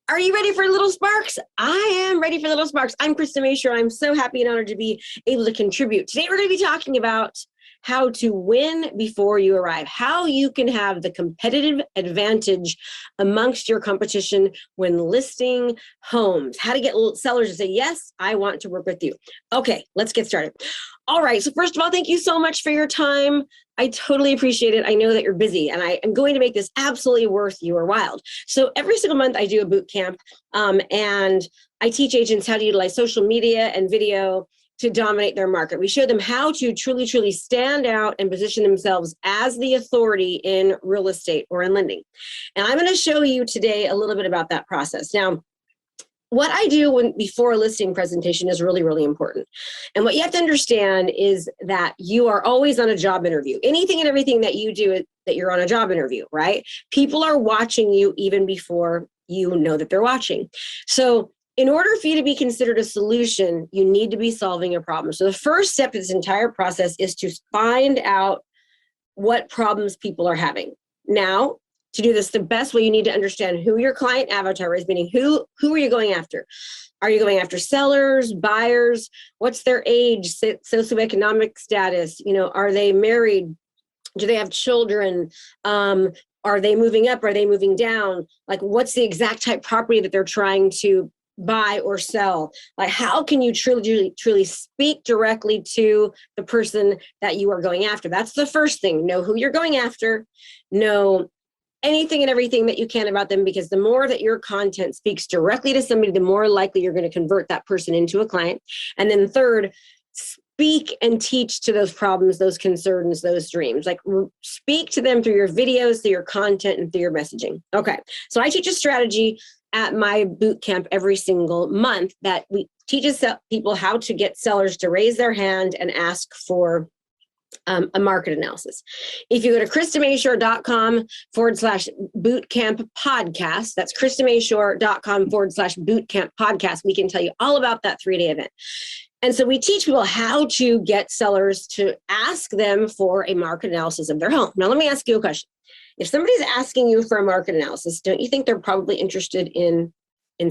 Are you ready for Little Sparks? I am ready for Little Sparks. I'm Krista Mashore. I'm so happy and honored to be able to contribute. Today, we're going to be talking about how to win before you arrive, how you can have the competitive advantage amongst your competition when listing homes, how to get sellers to say, yes, I want to work with you. Okay, let's get started. All right, so first of all, thank you so much for your time. I totally appreciate it. I know that you're busy, and I am going to make this absolutely worth your while. So every single month I do a boot camp, and I teach agents how to utilize social media and video to dominate their market. We show them how to truly stand out and position themselves as the authority in real estate or in lending. And I'm going to show you today a little bit about that process. Now, what I do before a listing presentation is really important. And what you have to understand is that you are always on a job interview. Anything and everything that you do, that you're on a job interview, right? People are watching you even before you know that they're watching. So in order for you to be considered a solution, you need to be solving a problem. So the first step of this entire process is to find out what problems people are having. Now, to do this the best way, you need to understand who your client avatar is, meaning who are you going after? Are you going after sellers, buyers? What's their age, socioeconomic status? You know, are they married? Do they have children? Are they moving up? Are they moving down? Like, what's the exact type property that they're trying to buy or sell? Like, how can you truly speak directly to the person that you are going after? That's the first thing. Know who you're going after. Know anything and everything that you can about them, because the more that your content speaks directly to somebody, the more likely you're going to convert that person into a client. And then third, speak and teach to those problems, those concerns, those dreams. Like, speak to them through your videos, through your content, and through your messaging. Okay, so I teach a strategy at my boot camp every single month that we teaches people how to get sellers to raise their hand and ask for a market analysis. If you go to KristaMashore.com/bootcamp podcast, that's KristaMashore.com/bootcamp podcast, we can tell you all about that 3-day event. And so we teach people how to get sellers to ask them for a market analysis of their home. Now, let me ask you a question. If somebody's asking you for a market analysis, don't you think they're probably interested in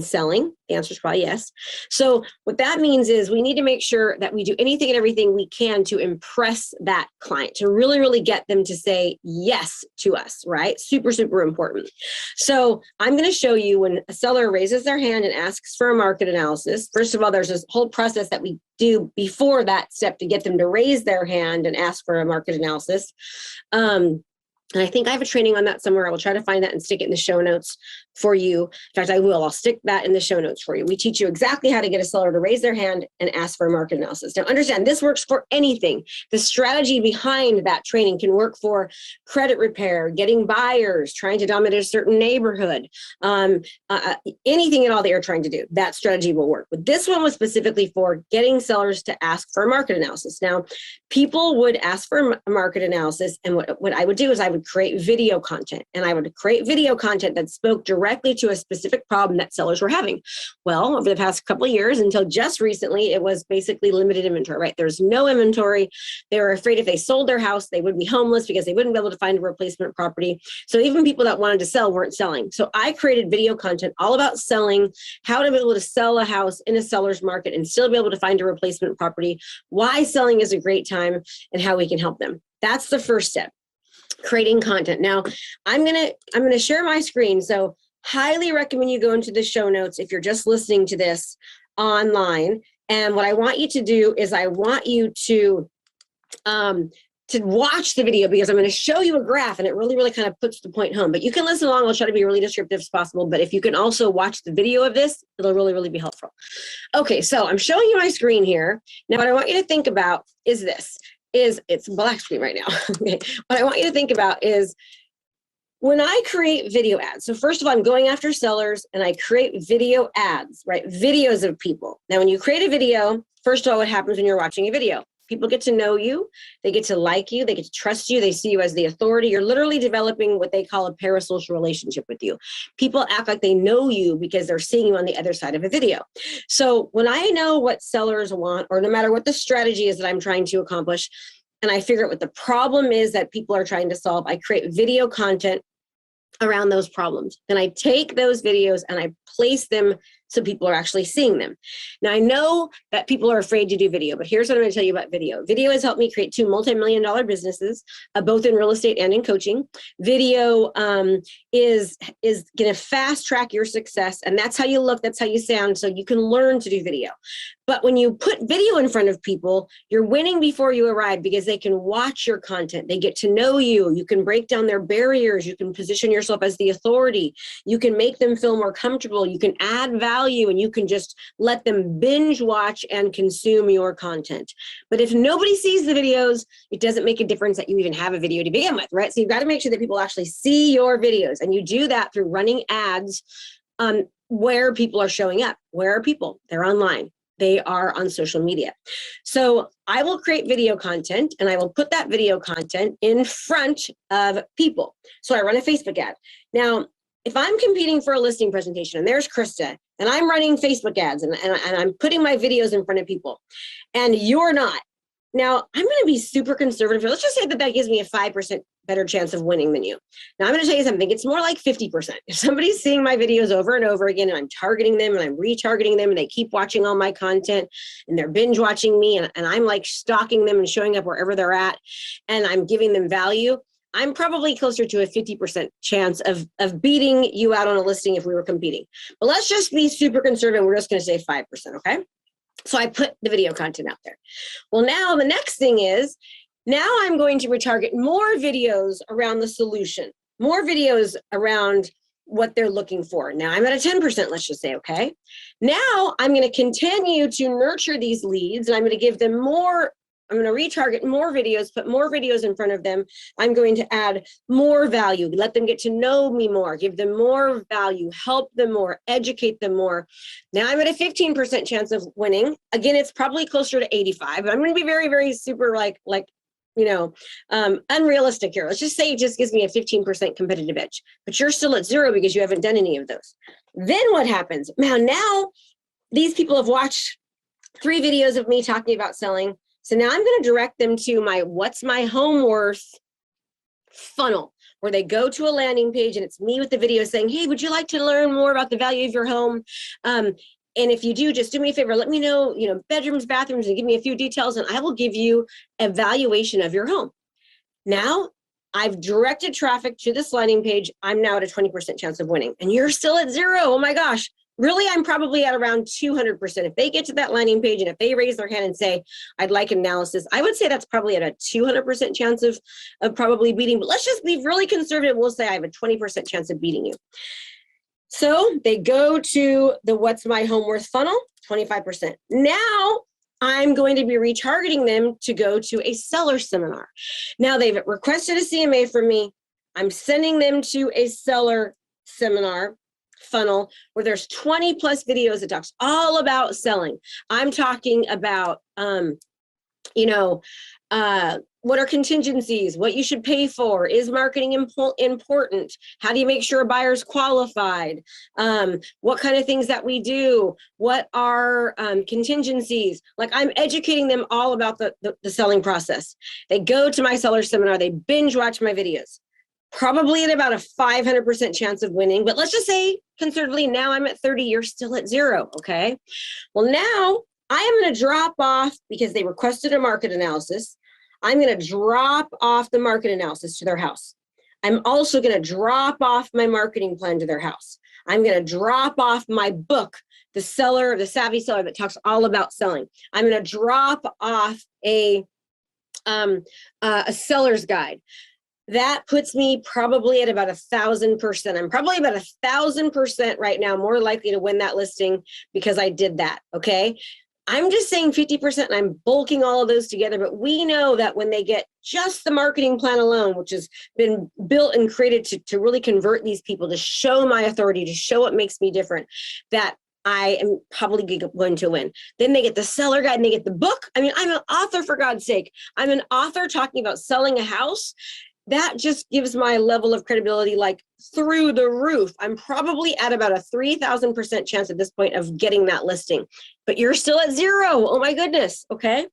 selling? The answer is probably yes. So what that means is we need to make sure that we do anything and everything we can to impress that client, to really get them to say yes to us, right? Super important. So I'm going to show you when a seller raises their hand and asks for a market analysis. First of all, there's this whole process that we do before that step to get them to raise their hand and ask for a market analysis. And I think I have a training on that somewhere. I will try to find that and stick it in the show notes for you. In fact, I will. I'll stick that in the show notes for you. We teach you exactly how to get a seller to raise their hand and ask for a market analysis. Now, understand, this works for anything. The strategy behind that training can work for credit repair, getting buyers, trying to dominate a certain neighborhood, anything at all that you're trying to do. That strategy will work. But this one was specifically for getting sellers to ask for a market analysis. Now, people would ask for a market analysis, and what I would do is I would create video content, and I would create video content that spoke directly to a specific problem that sellers were having. Well, over the past couple of years, until just recently, it was basically limited inventory, right? There's no inventory. They were afraid if they sold their house, they would be homeless because they wouldn't be able to find a replacement property. So even people that wanted to sell weren't selling. So I created video content all about selling, how to be able to sell a house in a seller's market and still be able to find a replacement property, why selling is a great time, and how we can help them. That's the first step. Creating content. Now, I'm gonna share my screen. So highly recommend you go into the show notes if you're just listening to this online. And what I want you to do is I want you to watch the video, because I'm going to show you a graph and it really kind of puts the point home. But you can listen along. I'll try to be really descriptive as possible. But if you can also watch the video of this, it'll really be helpful. Okay, so I'm showing you my screen here. Now, what I want you to think about is this. It's black screen right now. Okay. What I want you to think about is when I create video ads. So first of all, I'm going after sellers and I create video ads, right? Videos of people. Now, when you create a video, first of all, what happens when you're watching a video? People get to know you, they get to like you, they get to trust you, they see you as the authority. You're literally developing what they call a parasocial relationship with you. People act like they know you because they're seeing you on the other side of a video. So when I know what sellers want, or no matter what the strategy is that I'm trying to accomplish, and I figure out what the problem is that people are trying to solve, I create video content around those problems. Then I take those videos and I place them so people are actually seeing them. Now, I know that people are afraid to do video, but here's what I'm going to tell you about video. Video has helped me create 2 multi-million-dollar businesses, both in real estate and in coaching. Video is going to fast track your success, and that's how you look, that's how you sound, so you can learn to do video. But when you put video in front of people, you're winning before you arrive because they can watch your content. They get to know you. You can break down their barriers. You can position yourself as the authority. You can make them feel more comfortable. You can add value, and you can just let them binge watch and consume your content. But if nobody sees the videos, it doesn't make a difference that you even have a video to begin with, right? So you've got to make sure that people actually see your videos, and you do that through running ads where people are showing up. Where are people? They're online. They are on social media. So I will create video content, and I will put that video content in front of people. So I run a Facebook ad. Now, if I'm competing for a listing presentation and there's Krista and I'm running Facebook ads and I'm putting my videos in front of people and you're not, now I'm going to be super conservative. Let's just say that gives me a 5% better chance of winning than you. Now I'm going to tell you something. It's more like 50%. If somebody's seeing my videos over and over again and I'm targeting them and I'm retargeting them and they keep watching all my content and they're binge watching me and I'm like stalking them and showing up wherever they're at and I'm giving them value, I'm probably closer to a 50% chance of beating you out on a listing if we were competing. But let's just be super conservative. We're just going to say 5%, okay? So I put the video content out there. Well, now the next thing is, now I'm going to retarget more videos around the solution, more videos around what they're looking for. Now I'm at a 10%, let's just say, okay? Now I'm going to continue to nurture these leads and I'm going to give them more. I'm going to retarget more videos, put more videos in front of them. I'm going to add more value, let them get to know me more, give them more value, help them more, educate them more. Now I'm at a 15% chance of winning. Again, it's probably closer to 85, but I'm going to be very, very super unrealistic here. Let's just say it just gives me a 15% competitive edge, but you're still at 0 because you haven't done any of those. Then what happens? Now these people have watched 3 videos of me talking about selling. So now I'm going to direct them to my What's My Home Worth funnel, where they go to a landing page and it's me with the video saying, hey, would you like to learn more about the value of your home? And if you do, just do me a favor, let me know, bedrooms, bathrooms, and give me a few details, and I will give you a valuation of your home. Now I've directed traffic to this landing page. I'm now at a 20% chance of winning, and you're still at 0. Oh my gosh. Really, I'm probably at around 200%. If they get to that landing page and if they raise their hand and say, I'd like an analysis, I would say that's probably at a 200% chance of probably beating. But let's just be really conservative. We'll say I have a 20% chance of beating you. So they go to the What's My Home Worth funnel, 25%. Now I'm going to be retargeting them to go to a seller seminar. Now they've requested a CMA from me. I'm sending them to a seller seminar funnel where there's 20 plus videos that talks all about selling. I'm talking about, what are contingencies, what you should pay for, is marketing important, how do you make sure a buyer's qualified, what kind of things that we do, what are contingencies. Like, I'm educating them all about the selling process. They go to my seller seminar, they binge watch my videos. Probably at about a 500% chance of winning, but let's just say conservatively, now I'm at 30, you're still at 0, okay? Well, now I am going to drop off, because they requested a market analysis, I'm going to drop off the market analysis to their house. I'm also going to drop off my marketing plan to their house. I'm going to drop off my book, The Savvy Seller, that talks all about selling. I'm going to drop off a seller's guide. That puts me probably at about 1,000%. I'm probably about 1,000% right now more likely to win that listing because I did that, okay? I'm just saying 50% and I'm bulking all of those together, but we know that when they get just the marketing plan alone, which has been built and created to really convert these people, to show my authority, to show what makes me different, that I am probably going to win. Then they get the seller guide and they get the book. I mean, I'm an author, for God's sake. I'm an author talking about selling a house. That just gives my level of credibility like through the roof. I'm probably at about a 3,000% chance at this point of getting that listing, but you're still at 0. Oh my goodness. Okay.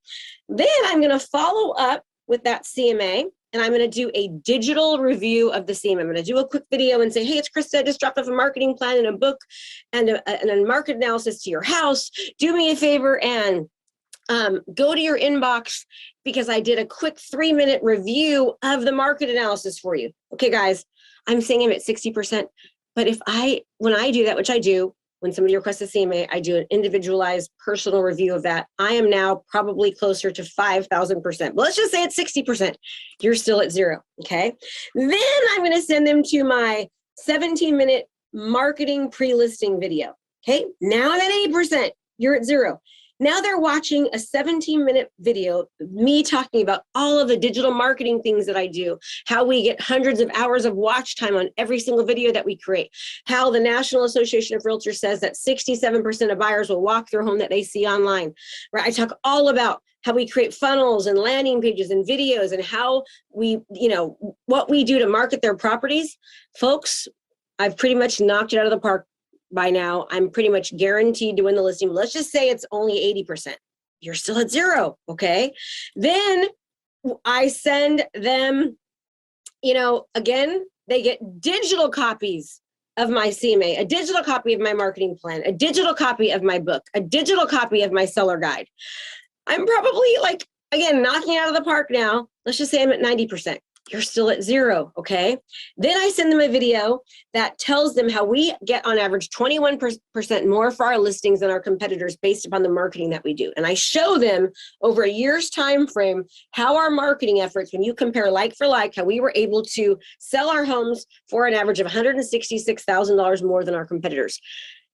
Then I'm going to follow up with that CMA and I'm going to do a digital review of the CMA. I'm going to do a quick video and say, hey, it's Krista. I just dropped off a marketing plan and a book and a market analysis to your house. Do me a favor and go to your inbox because I did a quick 3-minute review of the market analysis for you. Okay, guys, I'm saying I'm at 60%. But when I do that, which I do, when somebody requests a CMA, I do an individualized personal review of that. I am now probably closer to 5,000%. Let's just say it's 60%. You're still at 0, okay? Then I'm going to send them to my 17-minute marketing pre-listing video, okay? Now I'm at 80%. You're at 0. Now they're watching a 17-minute video, me talking about all of the digital marketing things that I do, how we get hundreds of hours of watch time on every single video that we create, how the National Association of Realtors says that 67% of buyers will walk their home that they see online, right? I talk all about how we create funnels and landing pages and videos and how we, what we do to market their properties. Folks, I've pretty much knocked it out of the park. By now, I'm pretty much guaranteed to win the listing. Let's just say it's only 80%. You're still at 0, okay? Then I send them, again, they get digital copies of my CMA, a digital copy of my marketing plan, a digital copy of my book, a digital copy of my seller guide. I'm probably again, knocking it out of the park now. Let's just say I'm at 90%. You're still at 0, okay? Then I send them a video that tells them how we get on average 21% more for our listings than our competitors based upon the marketing that we do. And I show them over a year's time frame how our marketing efforts, when you compare like for like, how we were able to sell our homes for an average of $166,000 more than our competitors.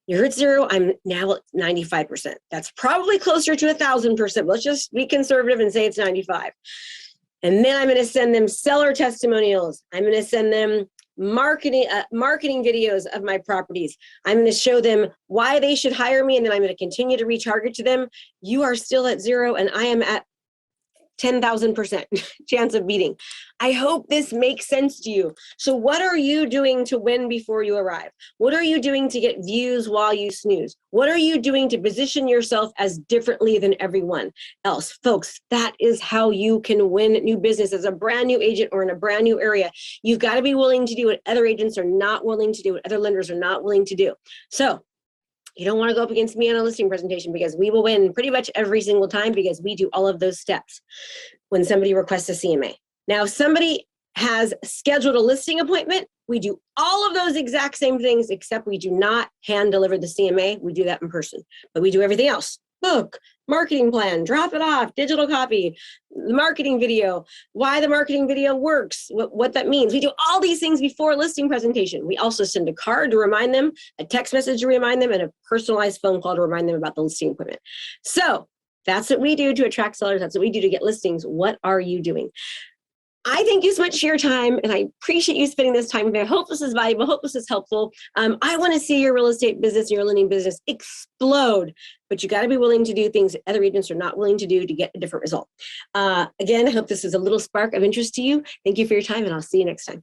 You're at 0. I'm now at 95%. That's probably closer to 1,000%. Let's just be conservative and say it's 95. And then I'm going to send them seller testimonials. I'm going to send them marketing videos of my properties. I'm going to show them why they should hire me. And then I'm going to continue to retarget to them. You are still at 0 and I am at 10,000% chance of beating. I hope this makes sense to you. So what are you doing to win before you arrive? What are you doing to get views while you snooze? What are you doing to position yourself as differently than everyone else? Folks, that is how you can win new business as a brand new agent or in a brand new area. You've got to be willing to do what other agents are not willing to do, what other lenders are not willing to do. So you don't want to go up against me on a listing presentation because we will win pretty much every single time because we do all of those steps when somebody requests a CMA. Now, if somebody has scheduled a listing appointment, we do all of those exact same things, except we do not hand deliver the CMA. We do that in person, but we do everything else. Book, marketing plan, drop it off, digital copy, the marketing video, why the marketing video works, what that means. We do all these things before a listing presentation. We also send a card to remind them, a text message to remind them, and a personalized phone call to remind them about the listing appointment. So that's what we do to attract sellers. That's what we do to get listings. What are you doing? I thank you so much for your time, and I appreciate you spending this time with me. I hope this is valuable. I hope this is helpful. I want to see your real estate business, your lending business explode, but you got to be willing to do things that other agents are not willing to do to get a different result. Again, I hope this is a little spark of interest to you. Thank you for your time, and I'll see you next time.